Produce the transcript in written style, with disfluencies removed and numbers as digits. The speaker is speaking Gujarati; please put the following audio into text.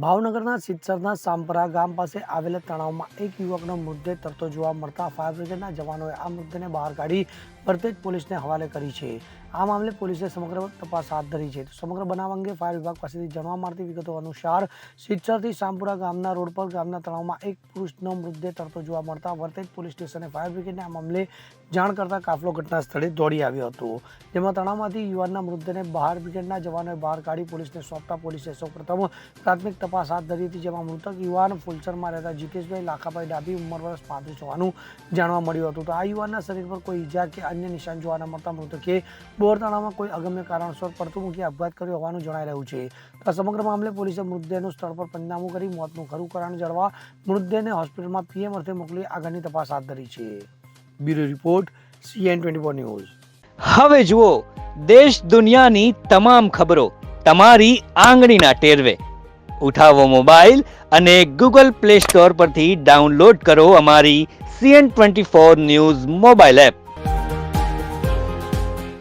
ભાવનગરના સિત્સરના સાંપરા ગામ પાસે આવેલા તળાવમાં એક યુવકનો મૃતદેહ તરતો જોવા મળતા ફાયર બ્રિગેડના જવાનોએ આ મૃતદેહને બહાર કાઢી વરતેજ પોલીસને હવાલે કરી છે। આ મામલે પોલીસે સમગ્ર તપાસ હાથ ધરી છે। સમગ્ર બનાવ અંગે ફાયર વિભાગ પાસેથી જાણવા મળતી વિગતો અનુસાર સિત્સરથી સાંપુરા ગામના રોડ પર ગામના તળાવમાં એક પુરુષનો મૃતદેહ તરતો જોવા મળતા વરતેજ પોલીસ સ્ટેશને ફાયર બ્રિગેડને આ મામલે જાણ કરતા કાફલો ઘટના સ્થળે દોડી આવ્યો હતો, જેમાં તળાવમાંથી યુવાનના મૃતદેહને બહાર બ્રિગેડના જવાનોએ બહાર કાઢી પોલીસને સોંપતા પોલીસે સૌપ્રથમ પ્રાથમિક તપાસ હાથ ધરી હતી, જેમાં મૃતક યુવાન ફુલસરમાં રહેતા જીતેશભાઈ લાખાભાઈ ડાભી ઉંમર વર્ષ 35 હોવાનું જાણવા મળ્યું હતું। તો આ યુવાનના શરીર પર કોઈ ઈજા કે અન્ય નિશાન જોવા ન મળતા મૃતકે બોર તળાવમાં કોઈ અગમ્ય કારણસર પડતું મૂકી આપઘાત કર્યો હોવાનું જણાઈ રહ્યું છે। તો આ સમગ્ર મામલે પોલીસે મૃતદેહનું સ્થળ પર પંચનામું કરી મોતનું ખરું કારણ જાણવા મૃતદેહને હોસ્પિટલમાં પીએમ અર્થે મોકલી આગળની તપાસ હાથ ધરી છે। Bureau report CN24 news. હવે જુઓ દેશ દુનિયાની તમામ ખબરો તમારી આંગળીના ટેરવે। ઉઠાવો મોબાઈલ અને ગૂગલ પ્લે સ્ટોર પરથી ડાઉનલોડ કરો અમારી CN24 ન્યૂઝ મોબાઈલ એપ।